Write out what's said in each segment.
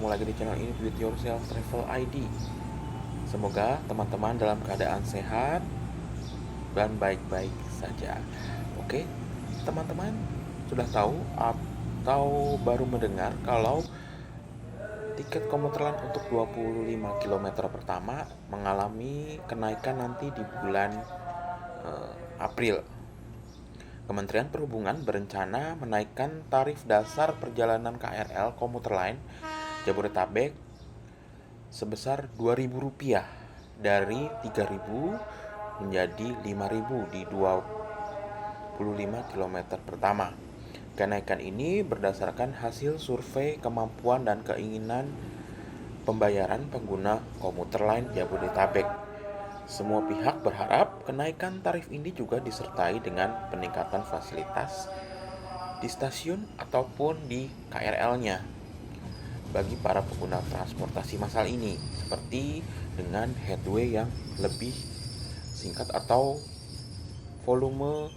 ketemu lagi di channel ini, Do It Yourself Travel ID. Semoga teman-teman dalam keadaan sehat dan baik-baik saja. Oke, teman-teman sudah tahu atau baru mendengar kalau tiket komuter lain untuk 25 km pertama mengalami kenaikan nanti di bulan April. Kementerian Perhubungan berencana menaikkan tarif dasar perjalanan KRL komuter lain Jabodetabek sebesar Rp2.000 dari Rp3.000 menjadi Rp5.000 di 25 km pertama. Kenaikan ini berdasarkan hasil survei kemampuan dan keinginan pembayaran pengguna komuter lain Jabodetabek. Semua pihak berharap kenaikan tarif ini juga disertai dengan peningkatan fasilitas di stasiun ataupun di KRL-nya bagi para pengguna transportasi massal ini, seperti dengan headway yang lebih singkat atau volume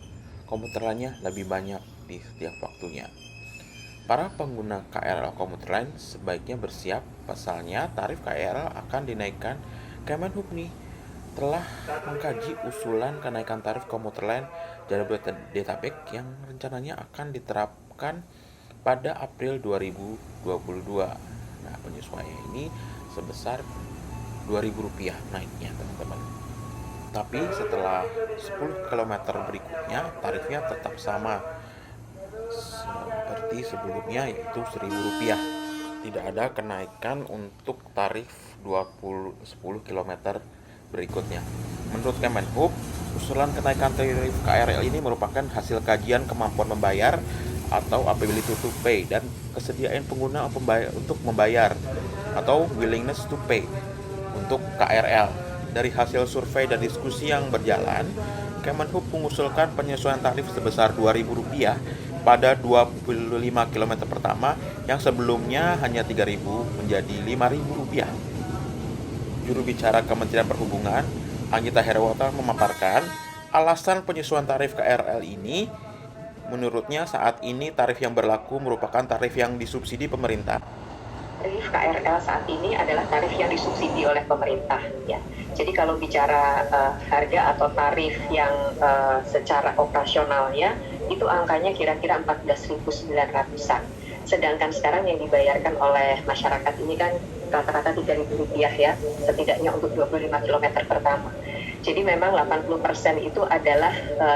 komuter lainnya lebih banyak di setiap waktunya. Para pengguna KRL komuter lain sebaiknya bersiap, pasalnya tarif KRL akan dinaikkan. Kemenhub nih telah mengkaji usulan kenaikan tarif komuter lain Jabodetabek yang rencananya akan diterapkan pada April 2022. Nah, penyesuaian ini sebesar Rp2.000 naiknya, teman-teman. Tapi setelah 10 km berikutnya tarifnya tetap sama seperti sebelumnya, yaitu Rp1.000. Tidak ada kenaikan untuk tarif 10 km berikutnya. Menurut Kemenhub, usulan kenaikan tarif KRL ini merupakan hasil kajian kemampuan membayar atau ability to pay dan kesediaan pengguna untuk membayar atau willingness to pay untuk KRL. Dari hasil survei dan diskusi yang berjalan, Kemenhub mengusulkan penyesuaian tarif sebesar Rp2.000 pada 25 km pertama yang sebelumnya hanya Rp3.000 menjadi Rp5.000. Juru bicara Kementerian Perhubungan, Anggita Herawata, memaparkan alasan penyesuaian tarif KRL ini. Menurutnya saat ini tarif yang berlaku merupakan tarif yang disubsidi pemerintah. Tarif KRL saat ini adalah tarif yang disubsidi oleh pemerintah, ya. Jadi kalau bicara harga atau tarif yang secara operasionalnya itu angkanya kira-kira 14.900-an. Sedangkan sekarang yang dibayarkan oleh masyarakat ini kan rata-rata Rp3.000 ya, setidaknya untuk 25 km pertama. Jadi memang 80% itu adalah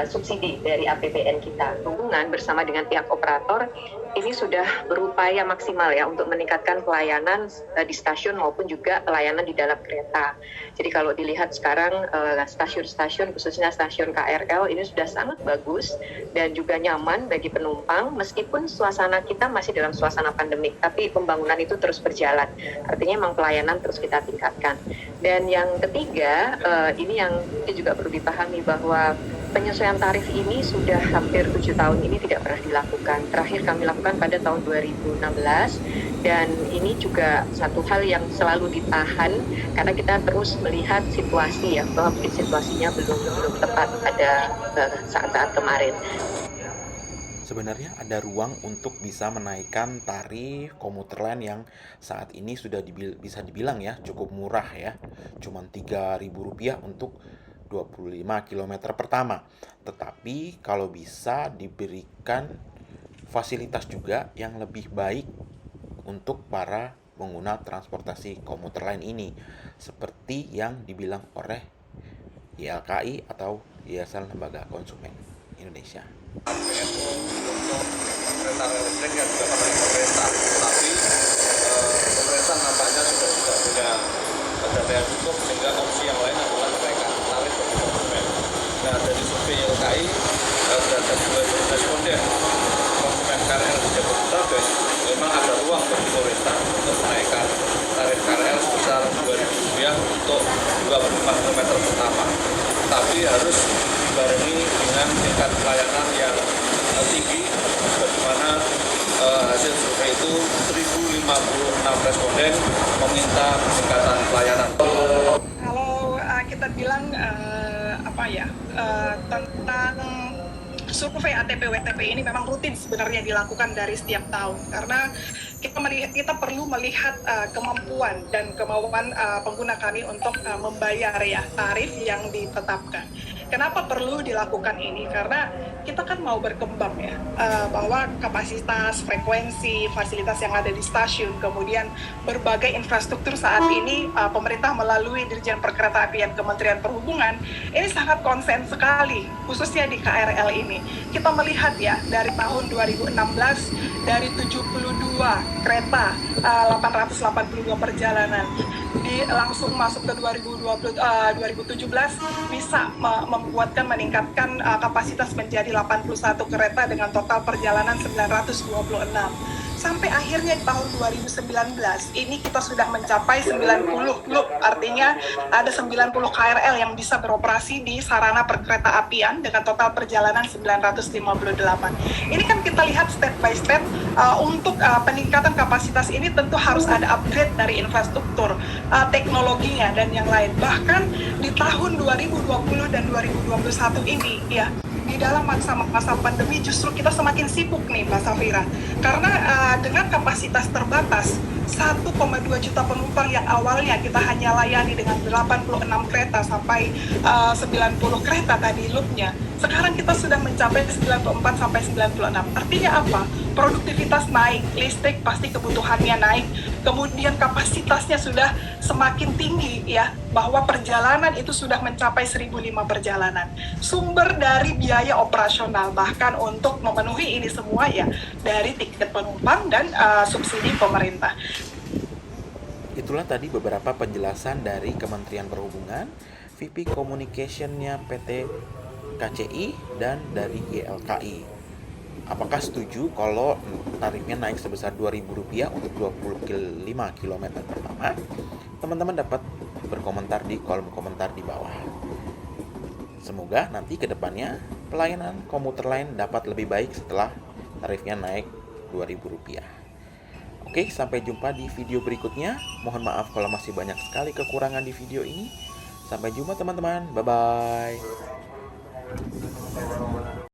subsidi dari APBN kita. Hubungan bersama dengan pihak operator ini sudah berupaya maksimal ya untuk meningkatkan pelayanan di stasiun maupun juga pelayanan di dalam kereta. Jadi kalau dilihat sekarang stasiun-stasiun, khususnya stasiun KRL ini sudah sangat bagus dan juga nyaman bagi penumpang, meskipun suasana kita masih dalam suasana pandemik, tapi pembangunan itu terus berjalan. Artinya memang pelayanan terus kita tingkatkan. Dan yang ketiga, ini yang juga perlu dipahami bahwa penyesuaian tarif ini sudah hampir 7 tahun ini tidak pernah dilakukan. Terakhir kami lakukan pada tahun 2016 dan ini juga satu hal yang selalu ditahan karena kita terus melihat situasi ya, bahwa mungkin situasinya belum tepat pada saat-saat kemarin. Sebenarnya ada ruang untuk bisa menaikkan tarif komuter lain yang saat ini sudah bisa dibilang ya cukup murah ya, cuman Rp3.000 untuk 25 km pertama. Tetapi kalau bisa diberikan fasilitas juga yang lebih baik untuk para pengguna transportasi komuter lain ini, seperti yang dibilang oleh YLKI atau Yayasan Lembaga Konsumen Indonesia. Untuk kereta listrik yang juga oleh pemerintah, tapi pemerintah nampaknya sudah tidak punya dana yang cukup sehingga opsi yang lain adalah menaikkan tarif bagi konsumen. Nah, dari survei YLKI berdasarkan responden konsumen KRL di Jabodetabek, memang ada ruang bagi pemerintah untuk menaikkan tarif KRL sebesar Rp2.000 untuk 25 km pertama, tapi harus dibarengi dengan tingkat pelayanan yang tinggi, bagaimana hasil survei itu 1.056 responden meminta peningkatan pelayanan. Kalau kita bilang tentang survei ATP WTP ini memang rutin sebenarnya dilakukan dari setiap tahun, karena kita perlu melihat kemampuan dan kemauan pengguna kami untuk membayar ya tarif yang ditetapkan. Kenapa perlu dilakukan ini? Karena kita kan mau berkembang ya, bahwa kapasitas, frekuensi, fasilitas yang ada di stasiun, kemudian berbagai infrastruktur saat ini pemerintah melalui Dirjen Perkeretaapian Kementerian Perhubungan ini sangat konsen sekali, khususnya di KRL ini. Kita melihat ya dari tahun 2016 dari 72 kereta 882 perjalanan langsung masuk ke 2017 bisa meningkatkan kapasitas menjadi 81 kereta dengan total perjalanan 926. Sampai akhirnya di tahun 2019 ini kita sudah mencapai 90 loop, artinya ada 90 KRL yang bisa beroperasi di sarana perkeretaapian dengan total perjalanan 958. Ini kan kita lihat step by step untuk peningkatan kapasitas ini tentu harus ada upgrade dari infrastruktur, teknologinya dan yang lain. Bahkan di tahun 2020 dan 2021 ini ya, di dalam masa pandemi justru kita semakin sibuk nih Mbak Safira, karena dengan kapasitas terbatas 1,2 juta penumpang yang awalnya kita hanya layani dengan 86 kereta sampai 90 kereta tadi loopnya, sekarang kita sudah mencapai 94 sampai 96. Artinya apa? Produktivitas naik, listrik pasti kebutuhannya naik, kemudian kapasitasnya sudah semakin tinggi ya, bahwa perjalanan itu sudah mencapai 1.005 perjalanan. Sumber dari biaya operasional bahkan untuk memenuhi ini semua ya dari tiket penumpang dan subsidi pemerintah. Itulah tadi beberapa penjelasan dari Kementerian Perhubungan, VP Communication-nya PT KCI dan dari YLKI. Apakah setuju kalau tarifnya naik sebesar Rp2.000 untuk 25 km pertama? Teman-teman dapat berkomentar di kolom komentar di bawah. Semoga nanti ke depannya pelayanan komuter lain dapat lebih baik setelah tarifnya naik Rp2.000. Oke, sampai jumpa di video berikutnya. Mohon maaf kalau masih banyak sekali kekurangan di video ini. Sampai jumpa teman-teman. Bye-bye.